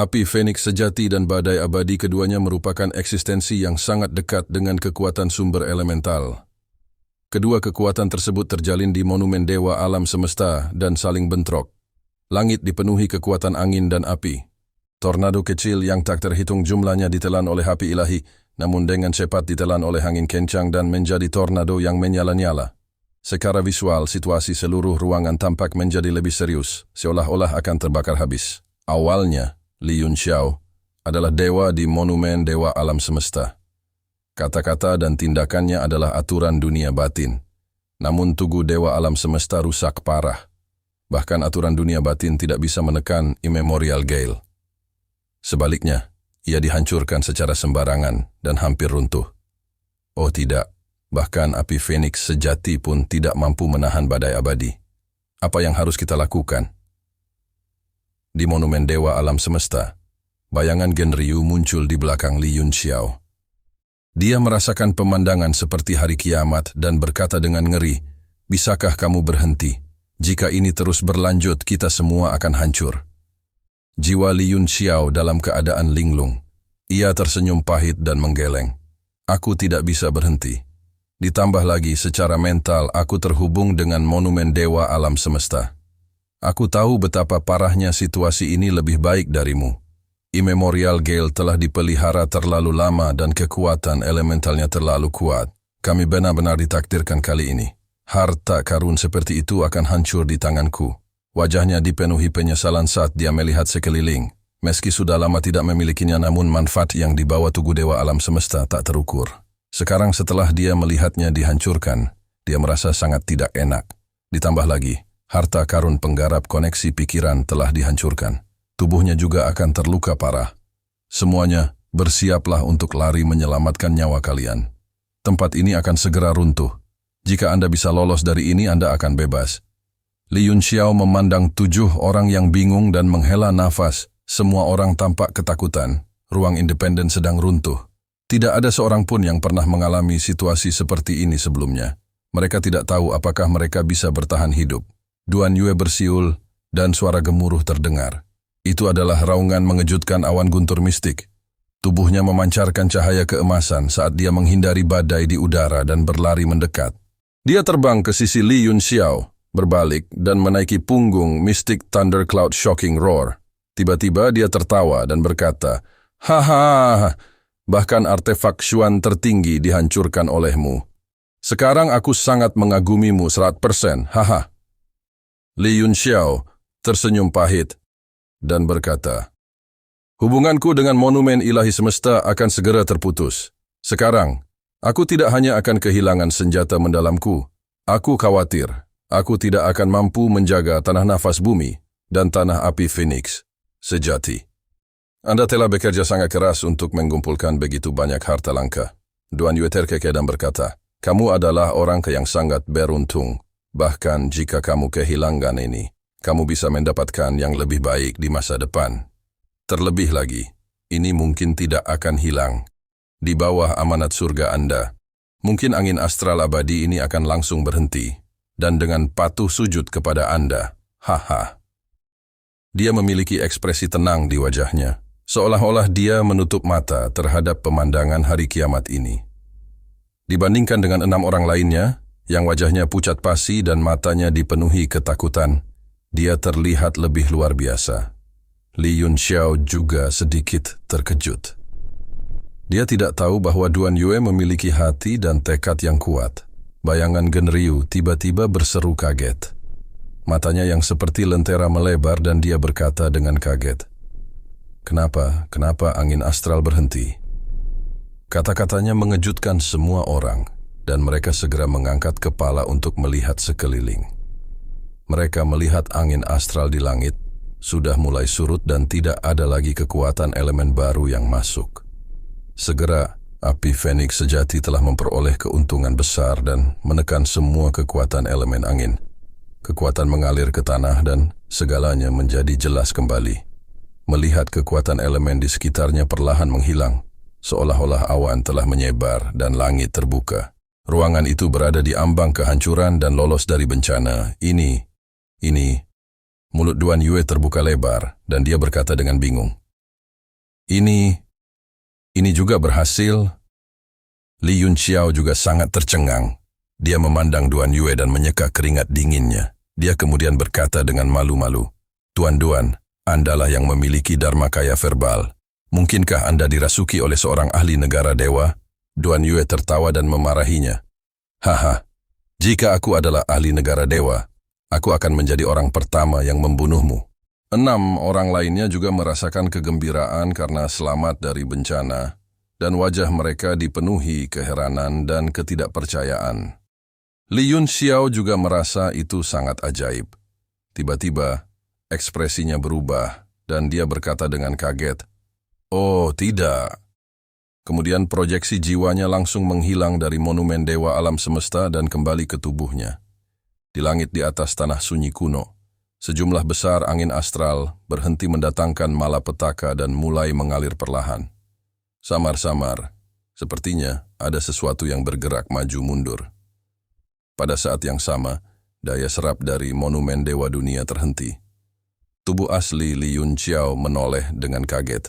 Api Feniks sejati dan badai abadi keduanya merupakan eksistensi yang sangat dekat dengan kekuatan sumber elemental. Kedua kekuatan tersebut terjalin di monumen dewa alam semesta dan saling bentrok. Langit dipenuhi kekuatan angin dan api. Tornado kecil yang tak terhitung jumlahnya ditelan oleh api ilahi, namun dengan cepat ditelan oleh angin kencang dan menjadi tornado yang menyala-nyala. Secara visual, situasi seluruh ruangan tampak menjadi lebih serius, seolah-olah akan terbakar habis. Awalnya, Li Yunxiao adalah dewa di monumen dewa alam semesta. Kata-kata dan tindakannya adalah aturan dunia batin. Namun tugu dewa alam semesta rusak parah. Bahkan aturan dunia batin tidak bisa menekan Immemorial Gale. Sebaliknya, ia dihancurkan secara sembarangan dan hampir runtuh. Oh tidak, bahkan api Feniks sejati pun tidak mampu menahan badai abadi. Apa yang harus kita lakukan? Di monumen dewa alam semesta, bayangan Genryu muncul di belakang Li Yunxiao. Dia merasakan pemandangan seperti hari kiamat dan berkata dengan ngeri, "Bisakah kamu berhenti? Jika ini terus berlanjut, kita semua akan hancur." Jiwa Li Yunxiao dalam keadaan linglung. Ia tersenyum pahit dan menggeleng. "Aku tidak bisa berhenti. Ditambah lagi secara mental aku terhubung dengan monumen dewa alam semesta. Aku tahu betapa parahnya situasi ini lebih baik darimu. Immemorial Gale telah dipelihara terlalu lama dan kekuatan elementalnya terlalu kuat. Kami benar-benar ditakdirkan kali ini. Harta karun seperti itu akan hancur di tanganku." Wajahnya dipenuhi penyesalan saat dia melihat sekeliling. Meski sudah lama tidak memilikinya, namun manfaat yang dibawa tugu dewa alam semesta tak terukur. Sekarang setelah dia melihatnya dihancurkan, dia merasa sangat tidak enak. Ditambah lagi, harta karun penggarap koneksi pikiran telah dihancurkan. Tubuhnya juga akan terluka parah. Semuanya, bersiaplah untuk lari menyelamatkan nyawa kalian. Tempat ini akan segera runtuh. Jika Anda bisa lolos dari ini, Anda akan bebas. Li Yunxiao memandang 7 orang yang bingung dan menghela nafas. Semua orang tampak ketakutan. Ruang independen sedang runtuh. Tidak ada seorang pun yang pernah mengalami situasi seperti ini sebelumnya. Mereka tidak tahu apakah mereka bisa bertahan hidup. Duan Yue bersiul dan suara gemuruh terdengar. Itu adalah raungan mengejutkan awan guntur mistik. Tubuhnya memancarkan cahaya keemasan saat dia menghindari badai di udara dan berlari mendekat. Dia terbang ke sisi Li Yunxiao, berbalik dan menaiki punggung Mystic Thundercloud Shocking Roar. Tiba-tiba dia tertawa dan berkata, "Haha, bahkan artefak Xuan tertinggi dihancurkan olehmu. Sekarang aku sangat mengagumimu 100%, haha." Li Yunxiao tersenyum pahit dan berkata, "Hubunganku dengan monumen ilahi semesta akan segera terputus. Sekarang, aku tidak hanya akan kehilangan senjata mendalamku, aku khawatir aku tidak akan mampu menjaga tanah nafas bumi dan tanah api Feniks sejati. Anda telah bekerja sangat keras untuk mengumpulkan begitu banyak harta langka." Duan Yue terkekeh dan berkata, "Kamu adalah orang yang sangat beruntung. Bahkan jika kamu kehilangan ini, kamu bisa mendapatkan yang lebih baik di masa depan. Terlebih lagi, ini mungkin tidak akan hilang. Di bawah amanat surga Anda, mungkin angin astral abadi ini akan langsung berhenti. Dan dengan patuh sujud kepada Anda, haha." Dia memiliki ekspresi tenang di wajahnya, seolah-olah dia menutup mata terhadap pemandangan hari kiamat ini. Dibandingkan dengan 6 orang lainnya, yang wajahnya pucat pasi dan matanya dipenuhi ketakutan, dia terlihat lebih luar biasa. Li Yunxiao juga sedikit terkejut. Dia tidak tahu bahwa Duan Yue memiliki hati dan tekad yang kuat. Bayangan Genryu tiba-tiba berseru kaget. Matanya yang seperti lentera melebar dan dia berkata dengan kaget, Kenapa angin astral berhenti?" Kata-katanya mengejutkan semua orang, dan mereka segera mengangkat kepala untuk melihat sekeliling. Mereka melihat angin astral di langit sudah mulai surut dan tidak ada lagi kekuatan elemen baru yang masuk. Segera, api Feniks sejati telah memperoleh keuntungan besar dan menekan semua kekuatan elemen angin. Kekuatan mengalir ke tanah dan segalanya menjadi jelas kembali. Melihat kekuatan elemen di sekitarnya perlahan menghilang, seolah-olah awan telah menyebar dan langit terbuka. Ruangan itu berada di ambang kehancuran dan lolos dari bencana. Ini. Mulut Duan Yue terbuka lebar dan dia berkata dengan bingung, Ini juga berhasil. Li Yunxiao juga sangat tercengang. Dia memandang Duan Yue dan menyeka keringat dinginnya. Dia kemudian berkata dengan malu-malu, "Tuan Duan, Andalah yang memiliki dharmakaya verbal. Mungkinkah Anda dirasuki oleh seorang ahli negara dewa?" Duan Yue tertawa dan memarahinya. "Haha, jika aku adalah ahli negara dewa, aku akan menjadi orang pertama yang membunuhmu." 6 orang lainnya juga merasakan kegembiraan karena selamat dari bencana, dan wajah mereka dipenuhi keheranan dan ketidakpercayaan. Li Yunxiao juga merasa itu sangat ajaib. Tiba-tiba, ekspresinya berubah, dan dia berkata dengan kaget, "Oh, tidak." Kemudian proyeksi jiwanya langsung menghilang dari monumen dewa alam semesta dan kembali ke tubuhnya. Di langit di atas tanah sunyi kuno, sejumlah besar angin astral berhenti mendatangkan malapetaka dan mulai mengalir perlahan. Samar-samar, sepertinya ada sesuatu yang bergerak maju mundur. Pada saat yang sama, daya serap dari monumen dewa dunia terhenti. Tubuh asli Li Yunxiao menoleh dengan kaget.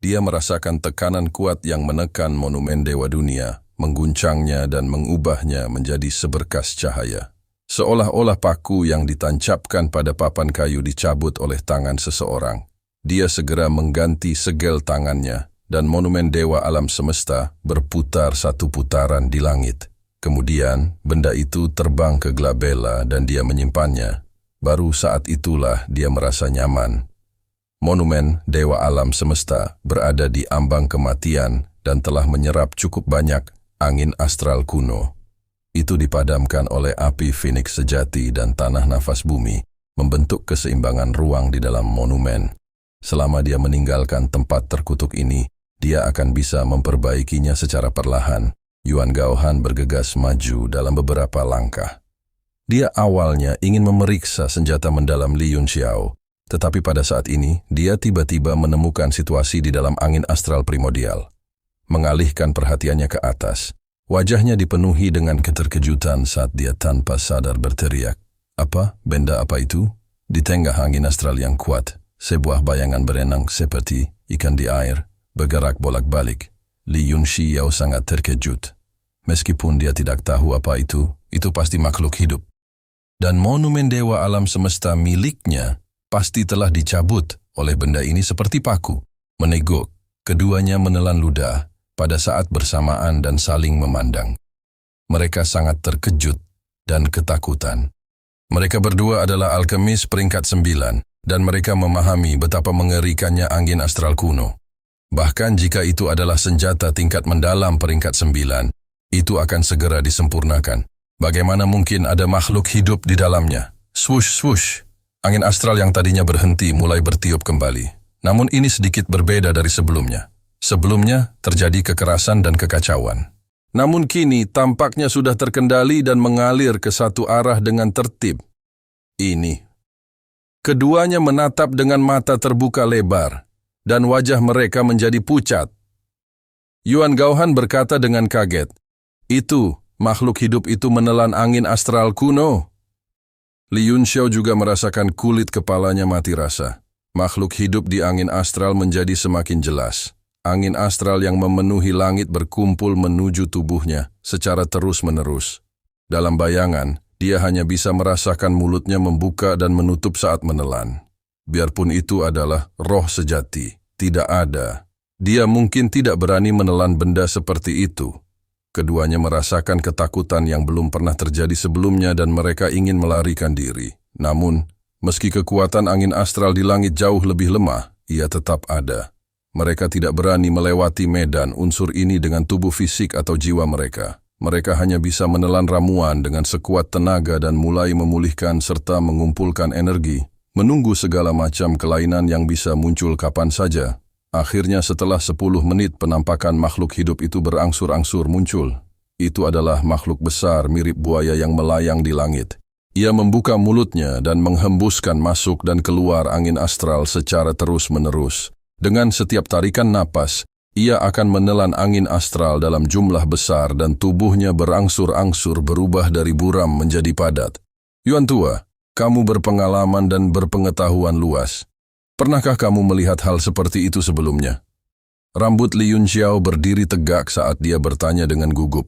Dia merasakan tekanan kuat yang menekan monumen dewa dunia, mengguncangnya dan mengubahnya menjadi seberkas cahaya. Seolah-olah paku yang ditancapkan pada papan kayu dicabut oleh tangan seseorang. Dia segera mengganti segel tangannya, dan monumen dewa alam semesta berputar satu putaran di langit. Kemudian, benda itu terbang ke Glabella dan dia menyimpannya. Baru saat itulah dia merasa nyaman. Monumen dewa alam semesta berada di ambang kematian dan telah menyerap cukup banyak angin astral kuno. Itu dipadamkan oleh api Phoenix sejati dan tanah nafas bumi, membentuk keseimbangan ruang di dalam monumen. Selama dia meninggalkan tempat terkutuk ini, dia akan bisa memperbaikinya secara perlahan. Yuan Gaohan bergegas maju dalam beberapa langkah. Dia awalnya ingin memeriksa senjata mendalam Li Yunxiao, tetapi pada saat ini dia tiba-tiba menemukan situasi di dalam angin astral primordial. Mengalihkan perhatiannya ke atas, wajahnya dipenuhi dengan keterkejutan saat dia tanpa sadar berteriak, "Apa? Benda apa itu?" Di tengah angin astral yang kuat, sebuah bayangan berenang seperti ikan di air bergerak bolak-balik. Li Yunxiao sangat terkejut. Meskipun dia tidak tahu apa itu pasti makhluk hidup. Dan monumen dewa alam semesta miliknya pasti telah dicabut oleh benda ini seperti paku. Meneguk, keduanya menelan ludah pada saat bersamaan dan saling memandang. Mereka sangat terkejut dan ketakutan. Mereka berdua adalah alkemis peringkat 9, dan mereka memahami betapa mengerikannya angin astral kuno. Bahkan jika itu adalah senjata tingkat mendalam peringkat 9, itu akan segera disempurnakan. Bagaimana mungkin ada makhluk hidup di dalamnya? Swoosh, swoosh. Angin astral yang tadinya berhenti mulai bertiup kembali. Namun ini sedikit berbeda dari sebelumnya. Sebelumnya terjadi kekerasan dan kekacauan. Namun kini tampaknya sudah terkendali dan mengalir ke satu arah dengan tertib. Ini. Keduanya menatap dengan mata terbuka lebar, dan wajah mereka menjadi pucat. Yuan Gaohan berkata dengan kaget, "Itu, makhluk hidup itu menelan angin astral kuno." Li Yunxiao juga merasakan kulit kepalanya mati rasa. Makhluk hidup di angin astral menjadi semakin jelas. Angin astral yang memenuhi langit berkumpul menuju tubuhnya secara terus-menerus. Dalam bayangan, dia hanya bisa merasakan mulutnya membuka dan menutup saat menelan. Biarpun itu adalah roh sejati, tidak ada. Dia mungkin tidak berani menelan benda seperti itu. Keduanya merasakan ketakutan yang belum pernah terjadi sebelumnya dan mereka ingin melarikan diri. Namun, meski kekuatan angin astral di langit jauh lebih lemah, ia tetap ada. Mereka tidak berani melewati medan unsur ini dengan tubuh fisik atau jiwa mereka. Mereka hanya bisa menelan ramuan dengan sekuat tenaga dan mulai memulihkan serta mengumpulkan energi, menunggu segala macam kelainan yang bisa muncul kapan saja. Akhirnya setelah 10 menit penampakan makhluk hidup itu berangsur-angsur muncul. Itu adalah makhluk besar mirip buaya yang melayang di langit. Ia membuka mulutnya dan menghembuskan masuk dan keluar angin astral secara terus-menerus. Dengan setiap tarikan napas, ia akan menelan angin astral dalam jumlah besar dan tubuhnya berangsur-angsur berubah dari buram menjadi padat. Yuan Tua, kamu berpengalaman dan berpengetahuan luas. Pernahkah kamu melihat hal seperti itu sebelumnya? Rambut Li Yunxiao berdiri tegak saat dia bertanya dengan gugup.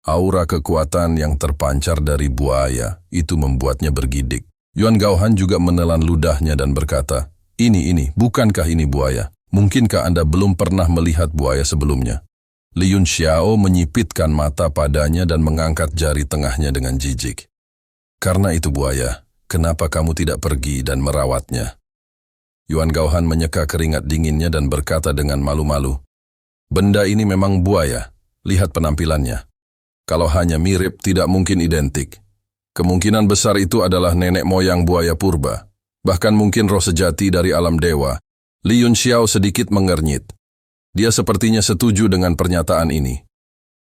Aura kekuatan yang terpancar dari buaya itu membuatnya bergidik. Yuan Gaohan juga menelan ludahnya dan berkata, Ini, bukankah ini buaya? Mungkinkah Anda belum pernah melihat buaya sebelumnya? Li Yunxiao menyipitkan mata padanya dan mengangkat jari tengahnya dengan jijik. Karena itu buaya, kenapa kamu tidak pergi dan merawatnya? Yuan Gaohan menyeka keringat dinginnya dan berkata dengan malu-malu, Benda ini memang buaya, lihat penampilannya. Kalau hanya mirip, tidak mungkin identik. Kemungkinan besar itu adalah nenek moyang buaya purba, bahkan mungkin roh sejati dari alam dewa. Li Yunxiao sedikit mengernyit. Dia sepertinya setuju dengan pernyataan ini.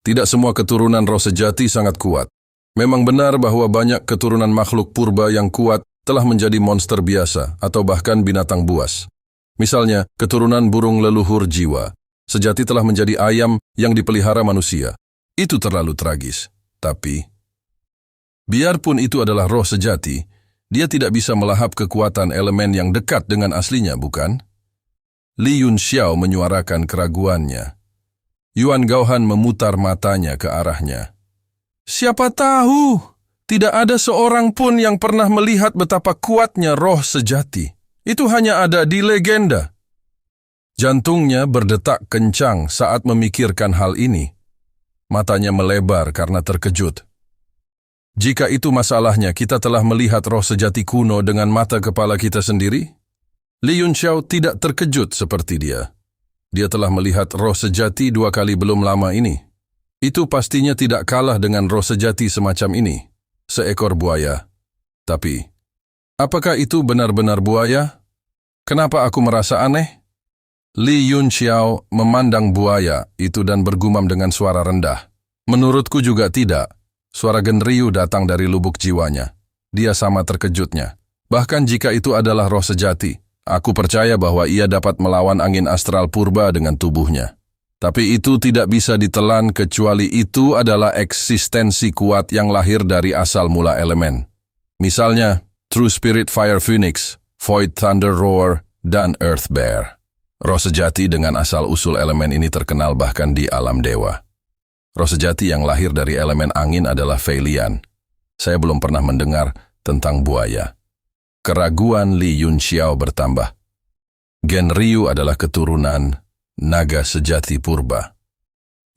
Tidak semua keturunan roh sejati sangat kuat. Memang benar bahwa banyak keturunan makhluk purba yang kuat telah menjadi monster biasa atau bahkan binatang buas. Misalnya, keturunan burung leluhur jiwa, sejati telah menjadi ayam yang dipelihara manusia. Itu terlalu tragis. Tapi, biarpun itu adalah roh sejati, dia tidak bisa melahap kekuatan elemen yang dekat dengan aslinya, bukan? Li Yunxiao menyuarakan keraguannya. Yuan Gaohan memutar matanya ke arahnya. Siapa tahu, tidak ada seorang pun yang pernah melihat betapa kuatnya roh sejati. Itu hanya ada di legenda. Jantungnya berdetak kencang saat memikirkan hal ini. Matanya melebar karena terkejut. Jika itu masalahnya, kita telah melihat roh sejati kuno dengan mata kepala kita sendiri? Li Yunxiao tidak terkejut seperti dia. Dia telah melihat roh sejati 2 kali belum lama ini. Itu pastinya tidak kalah dengan roh sejati semacam ini. Seekor buaya. Tapi, apakah itu benar-benar buaya? Kenapa aku merasa aneh? Li Yunxiao memandang buaya itu dan bergumam dengan suara rendah. Menurutku juga tidak. Suara Genryu datang dari lubuk jiwanya. Dia sama terkejutnya. Bahkan jika itu adalah roh sejati, aku percaya bahwa ia dapat melawan angin astral purba dengan tubuhnya. Tapi itu tidak bisa ditelan kecuali itu adalah eksistensi kuat yang lahir dari asal mula elemen. Misalnya, True Spirit Fire Phoenix, Void Thunder Roar, dan Earth Bear. Roh sejati dengan asal-usul elemen ini terkenal bahkan di alam dewa. Roh sejati yang lahir dari elemen angin adalah Fei Lian. Saya belum pernah mendengar tentang buaya. Keraguan Li Yunxiao bertambah. Genryu adalah keturunan naga sejati purba.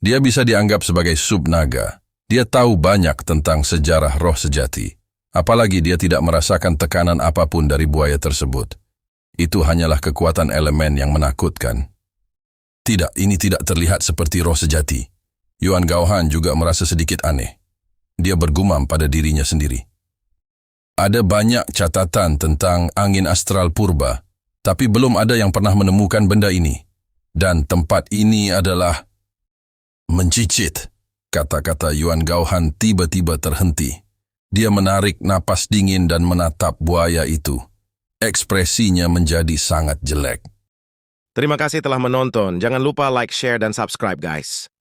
Dia bisa dianggap sebagai sub-naga. Dia tahu banyak tentang sejarah roh sejati. Apalagi dia tidak merasakan tekanan apapun dari buaya tersebut. Itu hanyalah kekuatan elemen yang menakutkan. Tidak, ini tidak terlihat seperti roh sejati. Yuan Gaohan juga merasa sedikit aneh. Dia bergumam pada dirinya sendiri. Ada banyak catatan tentang angin astral purba, tapi belum ada yang pernah menemukan benda ini. Dan tempat ini adalah mencicit. Kata-kata Yuan Gaohan tiba-tiba terhenti. Dia menarik napas dingin dan menatap buaya itu. Ekspresinya menjadi sangat jelek. Terima kasih telah menonton. Jangan lupa like, share, dan subscribe guys.